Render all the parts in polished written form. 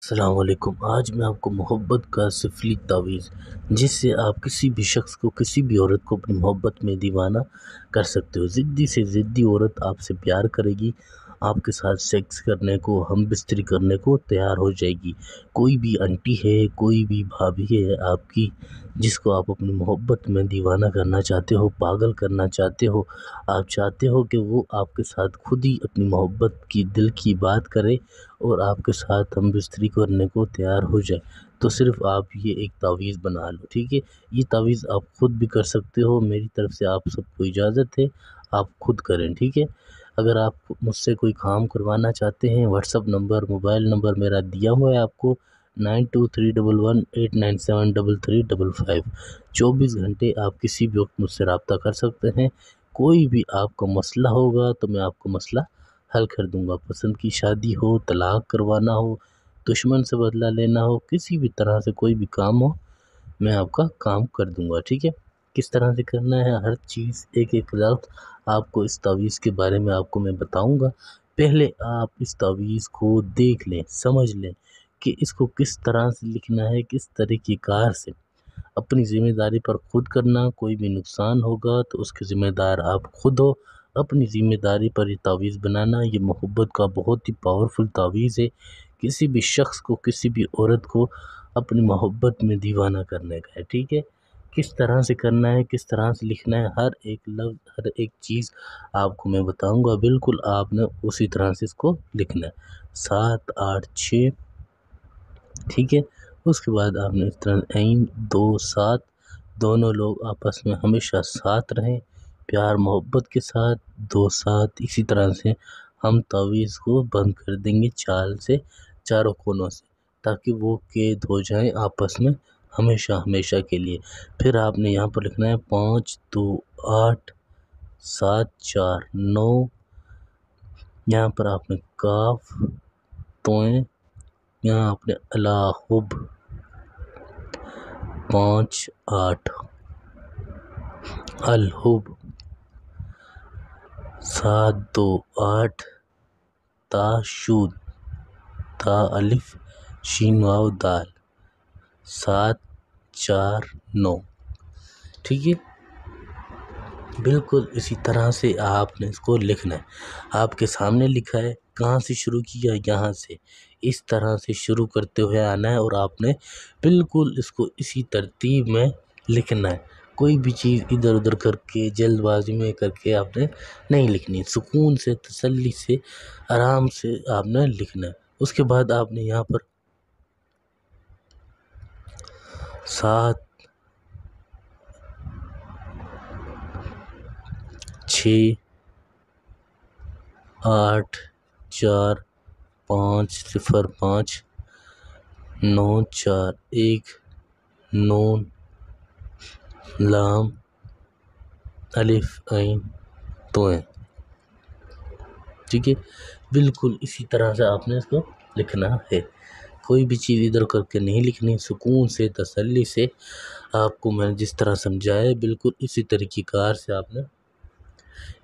السلام علیکم۔ آج میں آپ کو محبت کا سفلی تعویذ، جس سے آپ کسی بھی شخص کو، کسی بھی عورت کو اپنی محبت میں دیوانہ کر سکتے ہو۔ ضدی سے ضدی عورت آپ سے پیار کرے گی، آپ کے ساتھ سیکس کرنے کو، ہم بستری کرنے کو تیار ہو جائے گی۔ کوئی بھی انٹی ہے، کوئی بھی بھابھی ہے آپ کی، جس کو آپ اپنی محبت میں دیوانہ کرنا چاہتے ہو، پاگل کرنا چاہتے ہو، آپ چاہتے ہو کہ وہ آپ کے ساتھ خود ہی اپنی محبت کی دل کی بات کرے اور آپ کے ساتھ ہم بستری کرنے کو تیار ہو جائے، تو صرف آپ یہ ایک تعویذ بنا لو، ٹھیک ہے۔ یہ تعویذ آپ خود بھی کر سکتے ہو، میری طرف سے آپ سب کو اجازت ہے، آپ خود کریں، ٹھیک ہے۔ اگر آپ مجھ سے کوئی کام کروانا چاہتے ہیں، what's app number, mobile number میرا دیا ہوا ہے آپ کو 923118973355۔ 24 گھنٹے آپ کسی بھی وقت مجھ سے رابطہ کر سکتے ہیں۔ کوئی بھی آپ کا مسئلہ ہوگا تو میں آپ کو مسئلہ حل کر دوں گا۔ پسند کی شادی ہو، طلاق کروانا ہو، دشمن سے بدلہ لینا ہو، کسی بھی طرح سے کوئی بھی کام ہو، میں آپ کا کام کر دوں گا، ٹھیک ہے۔ کس طرح سے کرنا ہے، ہر چیز ایک ایک لفظ آپ کو اس تعویذ کے بارے میں آپ کو میں بتاؤں گا۔ پہلے آپ اس تعویذ کو دیکھ لیں، سمجھ لیں کہ اس کو کس طرح سے لکھنا ہے، کس طریقہ کار سے۔ اپنی ذمہ داری پر خود کرنا، کوئی بھی نقصان ہوگا تو اس کے ذمہ دار آپ خود ہو۔ اپنی ذمہ داری پر یہ تعویذ بنانا، یہ محبت کا بہت ہی پاورفل تعویذ ہے۔ کسی بھی شخص کو، کسی بھی عورت کو اپنی محبت میں دیوانہ کرنے کا ہے، ٹھیک ہے۔ کس طرح سے کرنا ہے، کس طرح سے لکھنا ہے، ہر ایک لفظ، ہر ایک چیز آپ کو میں بتاؤں گا۔ بالکل آپ نے اسی طرح سے اس کو لکھنا ہے، 7 8 6، ٹھیک ہے۔ اس کے بعد آپ نے اس طرح 1 2 7، دونوں لوگ آپس میں ہمیشہ ساتھ رہیں، پیار محبت کے ساتھ 2 7۔ اسی طرح سے ہم تعویذ کو بند کر دیں گے چال سے، چاروں کونوں سے، تاکہ وہ قید ہو جائیں آپس میں ہمیشہ ہمیشہ کے لیے۔ پھر آپ نے یہاں پر لکھنا ہے 5 2 8 7 4 9، یہاں پر آپ نے کاف توئیں، یہاں آپ نے الحب 5 8، الحب 7 2 8، تا شود، تا الف شین واو دال 7 4 9، ٹھیک ہے۔ بالکل اسی طرح سے آپ نے اس کو لکھنا ہے۔ آپ کے سامنے لکھا ہے، کہاں سے شروع کیا، یہاں سے، اس طرح سے شروع کرتے ہوئے آنا ہے، اور آپ نے بالکل اس کو اسی ترتیب میں لکھنا ہے۔ کوئی بھی چیز ادھر ادھر کر کے، جلد بازی میں کر کے آپ نے نہیں لکھنی، سکون سے، تسلی سے، آرام سے آپ نے لکھنا ہے۔ اس کے بعد آپ نے یہاں پر 7 6 8 4 5 0 5 9 4 1 نون لام الف عین توئیں، ٹھیک ہے۔ بالکل اسی طرح سے آپ نے اس کو لکھنا ہے۔ کوئی بھی چیز ادھر کر کے نہیں لکھنی، سکون سے، تسلی سے۔ آپ کو میں نے جس طرح سمجھایا، بالکل اسی طریقہ کار سے آپ نے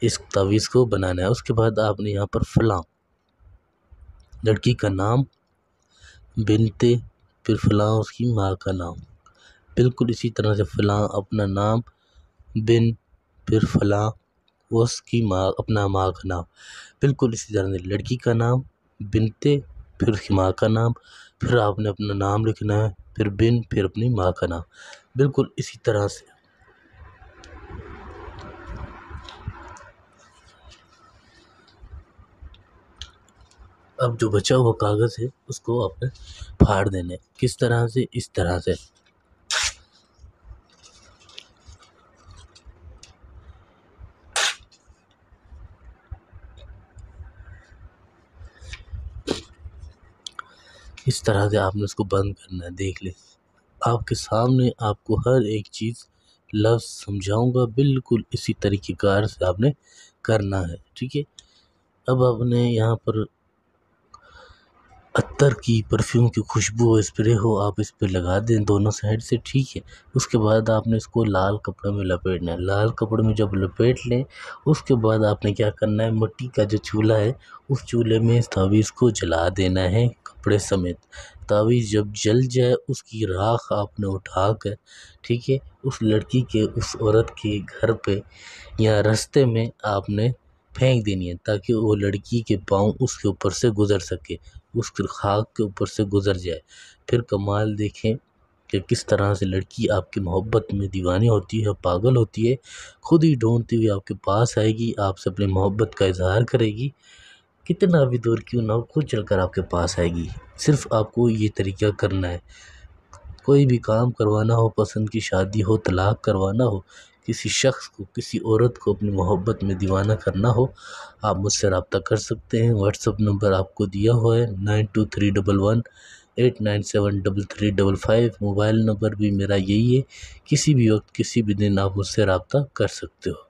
اس تعویذ کو بنانا ہے۔ اس کے بعد آپ نے یہاں پر فلاں، لڑکی کا نام، بنت، پھر فلاں اس کی ماں کا نام، بالکل اسی طرح سے فلاں اپنا نام، بن، پھر فلاں اس کی ماں، اپنا ماں کا نام، بالکل اسی طرح سے لڑکی کا نام، بنت، پھر اس کی ماں کا نام، پھر آپ نے اپنا نام لکھنا ہے، پھر بن، پھر اپنی ماں کا نام، بالکل اسی طرح سے۔ اب جو بچا ہوا کاغذ ہے اس کو آپ نے پھاڑ دینا ہے۔ کس طرح سے، اس طرح سے۔ اس طرح سے آپ نے اس کو بند کرنا ہے۔ دیکھ لیں آپ کے سامنے، آپ کو ہر ایک چیز لفظ سمجھاؤں گا، بالکل اسی طریقہ کار سے آپ نے کرنا ہے، ٹھیک ہے۔ اب آپ نے یہاں پر عطر کی، پرفیوم کی خوشبو اسپرے ہو، آپ اس پہ لگا دیں دونوں سائڈ سے، ٹھیک ہے۔ اس کے بعد آپ نے اس کو لال کپڑے میں لپیٹنا ہے۔ لال کپڑے میں جب لپیٹ لیں، اس کے بعد آپ نے کیا کرنا ہے، مٹی کا جو چولہا ہے، اس چولہے میں اس تعویذ کو جلا دینا ہے کپڑے سمیت۔ تعویذ جب جل جائے اس کی راکھ آپ نے اٹھا کر ٹھیک ہے اس لڑکی کے اس عورت کے گھر پہ یا رستے میں آپ نے پھینک دینی ہے تاکہ وہ لڑکی کے پاؤں اس کے اوپر سے گزر سکے، اس کی خاک کے اوپر سے گزر جائے۔ پھر کمال دیکھیں کہ کس طرح سے لڑکی آپ کی محبت میں دیوانی ہوتی ہے، پاگل ہوتی ہے، خود ہی ڈھونڈتی ہوئی آپ کے پاس آئے گی، آپ سے اپنی محبت کا اظہار کرے گی، کتنا بھی دور کیوں نہ ہو خود چل کر آپ کے پاس آئے گی۔ صرف آپ کو یہ طریقہ کرنا ہے، کوئی بھی کام کروانا ہو، پسند کی شادی ہو، طلاق کروانا ہو، کسی شخص کو، کسی عورت کو اپنی محبت میں دیوانہ کرنا ہو، آپ مجھ سے رابطہ کر سکتے ہیں۔ واٹس ایپ نمبر آپ کو دیا ہوا ہے 923118973355، موبائل نمبر بھی میرا یہی ہے، کسی بھی وقت کسی بھی دن آپ مجھ سے رابطہ کر سکتے ہو۔